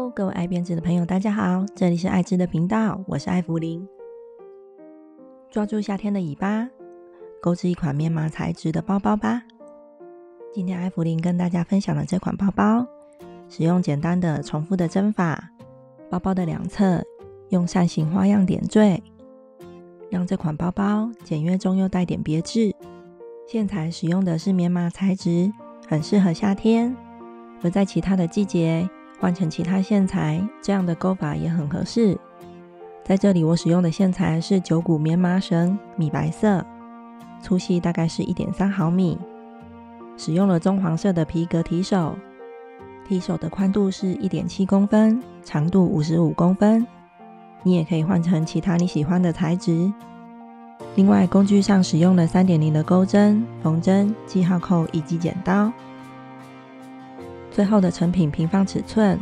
Hello， 各位爱编织的朋友，大家好，这里是爱织的频道，我是艾芙琳。抓住夏天的尾巴，钩织一款棉麻材质的包包吧。今天艾芙琳跟大家分享的这款包包，使用简单的重复的针法，包包的两侧用扇形花样点缀，让这款包包简约中又带点别致。线材使用的是棉麻材质，很适合夏天，而在其他的季节换成其他线材，这样的钩法也很合适。在这里我使用的线材是9股棉麻绳，米白色，粗细大概是 1.3 毫米，使用了棕黄色的皮革提手，提手的宽度是 1.7 公分，长度55公分，你也可以换成其他你喜欢的材质。另外工具上使用了 3.0 的钩针、缝针、记号扣以及剪刀。最后的成品平方尺寸，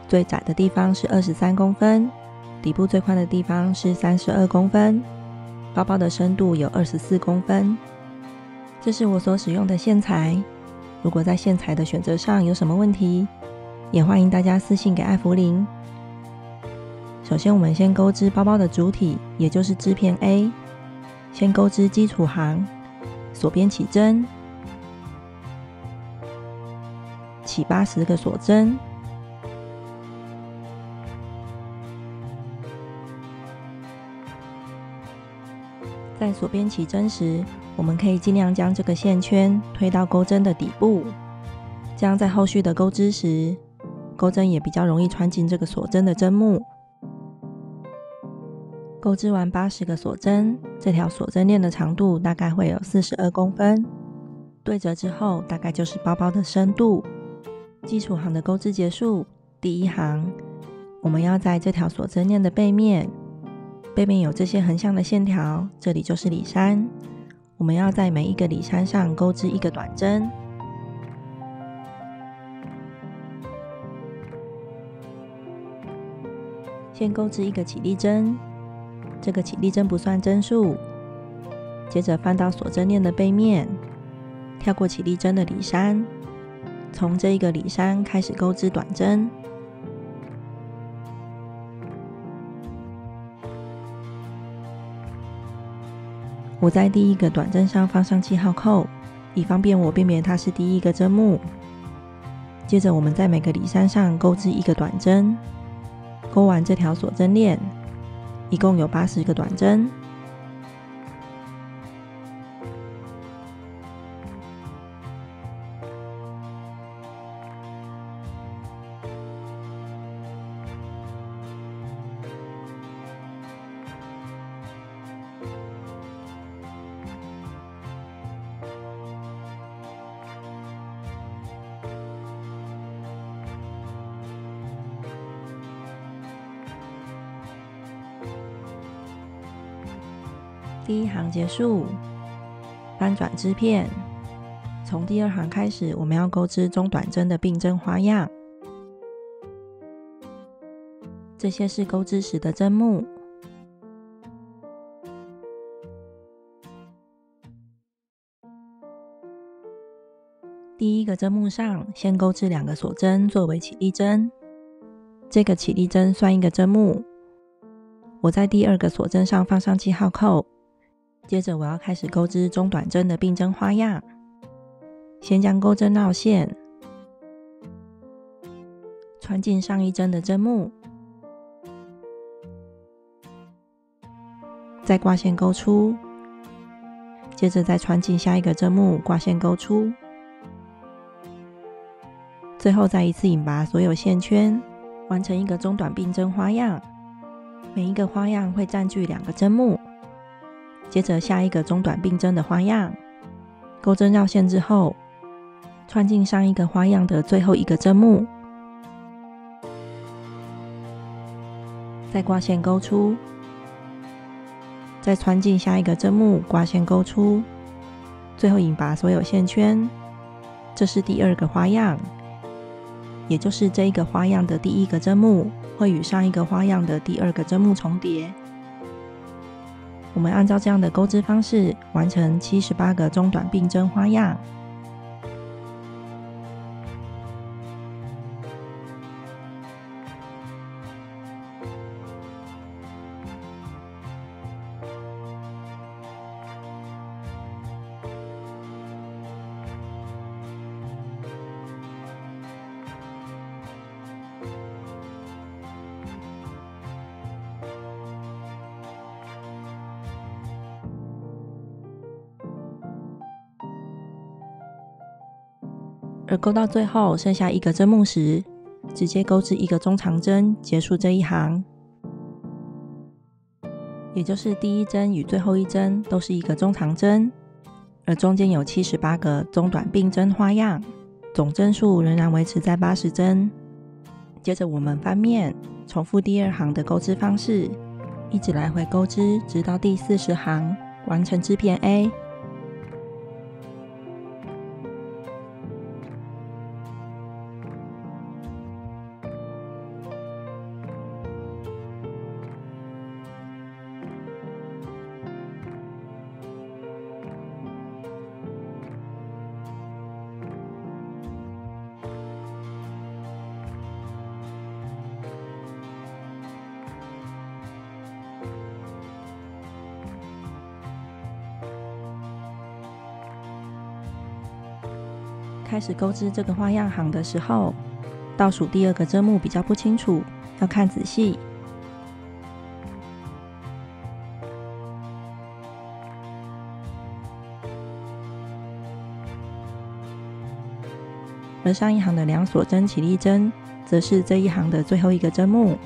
最窄的地方是23公分，底部最宽的地方是32公分，包包的深度有24公分。这是我所使用的线材，如果在线材的选择上有什么问题，也欢迎大家私信给艾芙琳。首先我们先钩织包包的主体，也就是织片 A， 先钩织基础行，锁边起针，起80个锁针，在锁边起针时，我们可以尽量将这个线圈推到钩针的底部，这样在后续的钩织时，钩针也比较容易穿进这个锁针的针目。钩织完80个锁针，这条锁针链的长度大概会有42公分，对折之后大概就是包包的深度。基础行的钩织结束，第一行我们要在这条锁针链的背面有这些横向的线条，这里就是里衫，我们要在每一个里衫上钩织一个短针，先钩织一个起立针，这个起立针不算针数，接着翻到锁针链的背面，跳过起立针的里衫，从这一个里衫开始钩织短针，我在第一个短针上放上记号扣，以方便我辨别它是第一个针目。接着我们在每个里衫上钩织一个短针，钩完这条锁针链，一共有80个短针。第一行结束，翻转织片，从第二行开始，我们要钩织中短针的并针花样。这些是钩织时的针目。第一个针目上，先钩织2个锁针作为起立针，这个起立针算一个针目。我在第二个锁针上放上记号扣，接着我要开始钩织中短针的并针花样。先将钩针绕线，穿进上一针的针目，再挂线钩出，接着再穿进下一个针目，挂线钩出，最后再一次引拔所有线圈，完成一个中短并针花样。每一个花样会占据2个针目。接着下一个中短并针的花样，钩针绕线之后，穿进上一个花样的最后一个针目，再挂线钩出，再穿进下一个针目，挂线钩出，最后引拔所有线圈。这是第2个花样，也就是这一个花样的第1个针目会与上一个花样的第2个针目重叠。我们按照这样的钩织方式完成78个中短并针花样。而钩到最后剩下1个针目时，直接钩至1个中长针，结束这一行。也就是第一针与最后一针都是1个中长针，而中间有78个中短并针花样，总针数仍然维持在80针。接着我们翻面，重复第2行的钩织方式，一直来回钩织，直到第40行，完成织片 A。开始钩织这个花样行的时候，倒数第2个针目比较不清楚，要看仔细。而上一行的2锁针起立针，则是这一行的最后1个针目。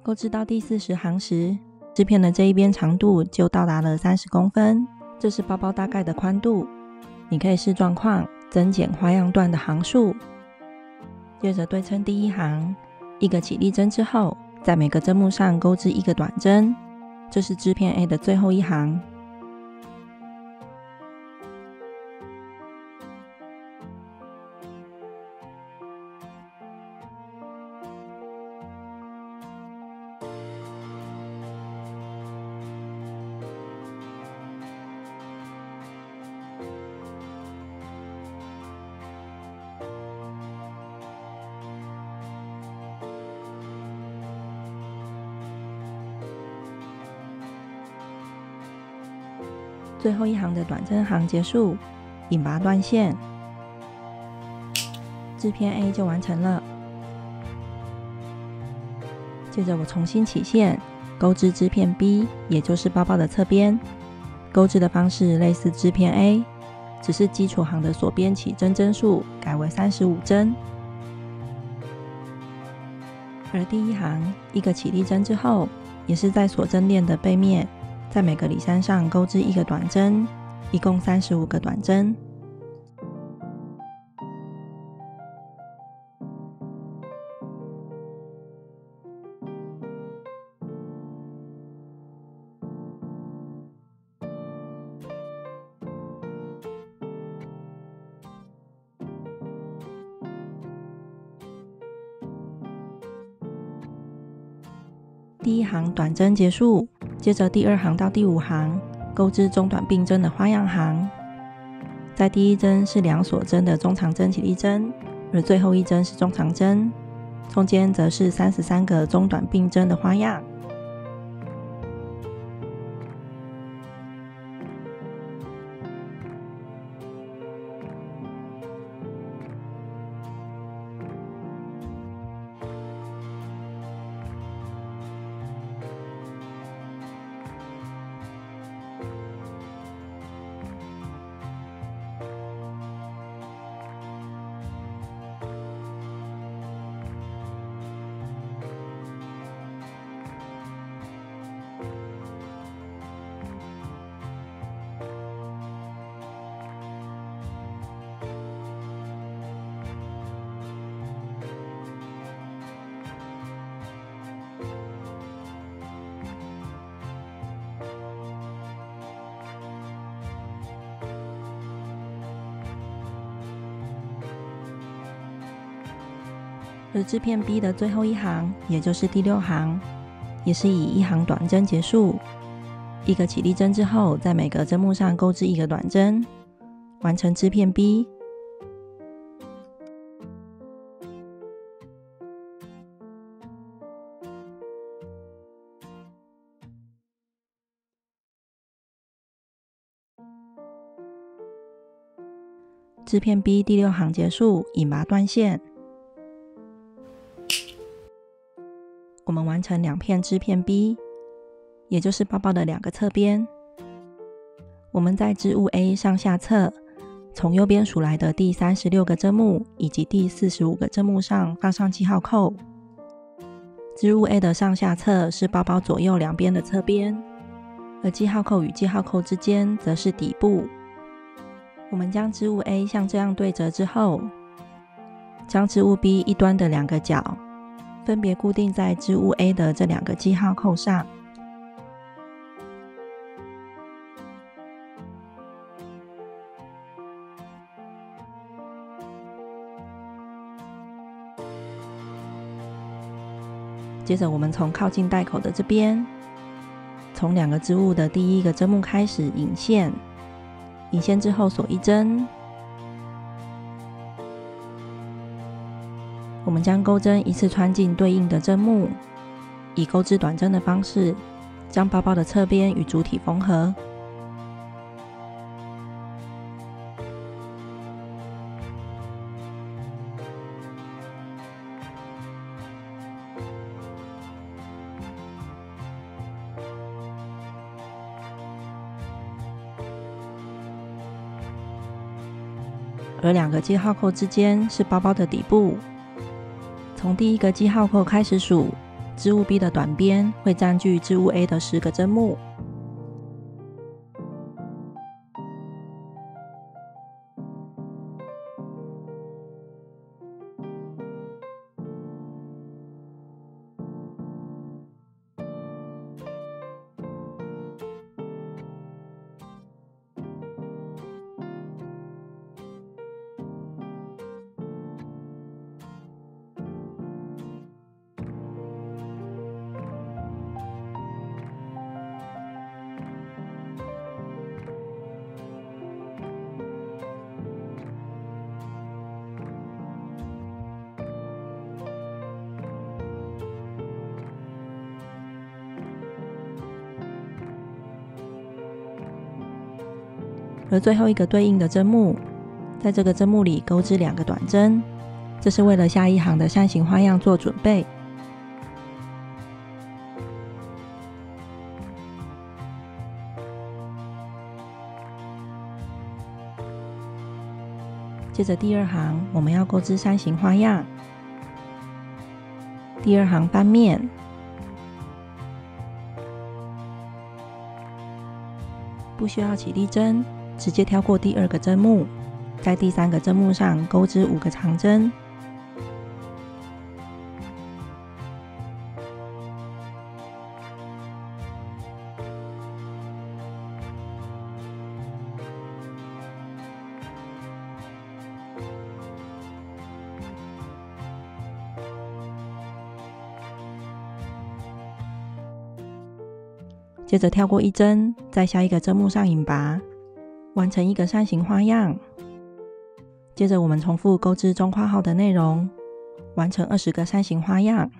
钩织到第40行时，织片的这一边长度就到达了30公分，这是包包大概的宽度。你可以视状况增减花样段的行数。接着对称第1行，1个起立针之后，在每个针目上钩织1个短针，这是织片 A 的最后一行。最后一行的短针行结束，引拔断线，织片 A 就完成了。接着我重新起线，钩织织片 B， 也就是包包的侧边。钩织的方式类似织片 A， 只是基础行的锁边起针针数改为35针。而第一行1个起立针之后，也是在锁针链的背面，在每个里衫上钩织1个短针，一共35个短针。第一行短针结束，接着第2行到第5行钩织中短并针的花样行。在第一针是2锁针的中长针起立针，而最后一针是中长针，中间则是33个中短并针的花样。而织片 B 的最后一行，也就是第6行，也是以一行短针结束。一个起立针之后，在每个针目上钩织一个短针，完成织片 B。织片 B 第6行结束，引拔断线。我们完成2片织片 B， 也就是包包的2个侧边。我们在织物 A 上下侧，从右边数来的第36个针目以及第45个针目上放上记号扣。织物 A 的上下侧是包包左右两边的侧边，而记号扣与记号扣之间则是底部。我们将织物 A 像这样对折之后，将织物 B 一端的2个角分别固定在织物 A 的这2个记号扣上。接着我们从靠近带口的这边，从2个织物的第1个针目开始引线，引线之后锁1针。我们将钩针一次穿进对应的针目，以钩织短针的方式，将包包的侧边与主体缝合。而2个记号扣之间是包包的底部，从第1个记号扣开始数，织物 B 的短边会占据织物 A 的10个针目。而最后一个对应的针目，在这个针目里钩织2个短针，这是为了下一行的扇形花样做准备。接着第2行我们要钩织扇形花样，第2行翻面，不需要起立针，直接跳过第2个针目，在第3个针目上钩织5个长针。接着跳过1针，在下一个针目上引拔，完成一个扇形花样。接着我们重复钩织中括号的内容，完成20个扇形花样。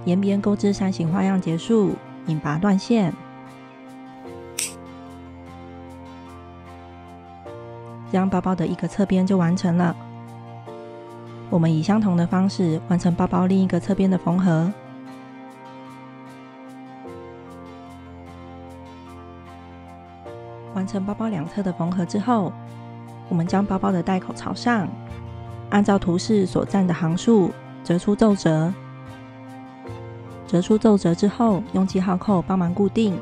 沿边钩织扇形花样结束，引拔断线，这样包包的一个侧边就完成了。我们以相同的方式完成包包另一个侧边的缝合。完成包包两侧的缝合之后，我们将包包的带口朝上，按照图示所占的行数折出皱褶。折出皱褶之后，用记号扣帮忙固定。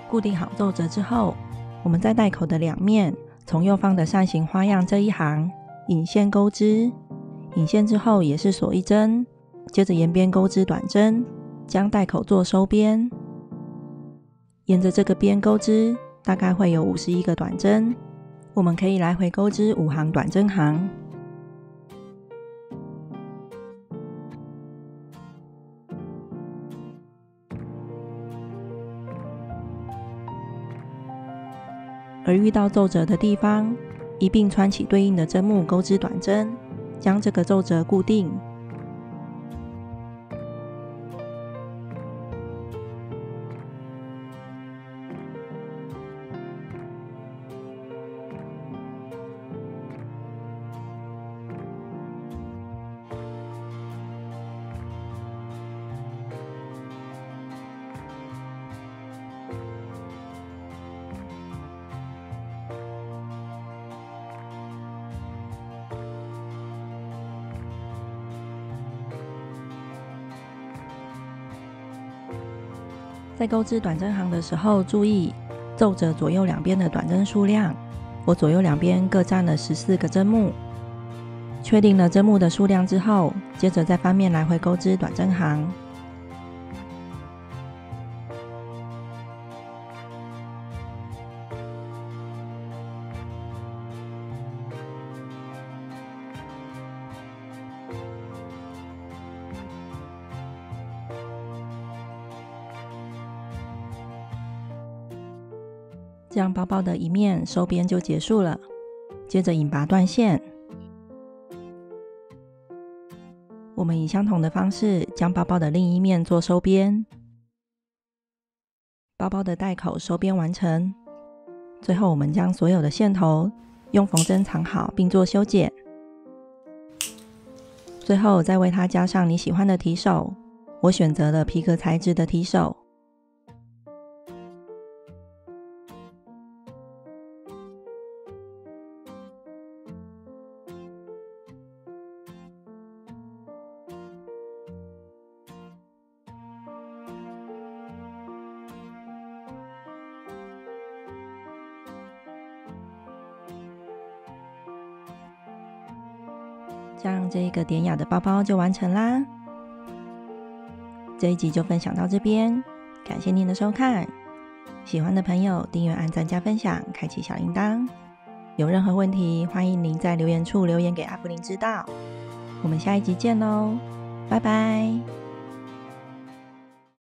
固定好皱褶之后，我们在带口的两面，从右方的扇形花样这一行引线钩织，引线之后也是锁一针，接着沿边钩织短针，将带口做收边。沿着这个边钩织，大概会有51个短针，我们可以来回钩织5行短针行。而遇到皱褶的地方，一并穿起对应的针目钩织短针，将这个皱褶固定。在钩织短针行的时候，注意皱褶左右两边的短针数量，我左右两边各占了14个针目。确定了针目的数量之后，接着再翻面来回钩织短针行。这样包包的一面收边就结束了。接着引拔断线，我们以相同的方式将包包的另一面做收边。包包的带口收边完成，最后我们将所有的线头用缝针藏好并做修剪，最后再为它加上你喜欢的提手，我选择了皮革材质的提手。这样这一个典雅的包包就完成啦。这一集就分享到这边，感谢您的收看。喜欢的朋友订阅、按赞、加分享，开启小铃铛。有任何问题，欢迎您在留言处留言给阿芙琳知道。我们下一集见喽，拜拜。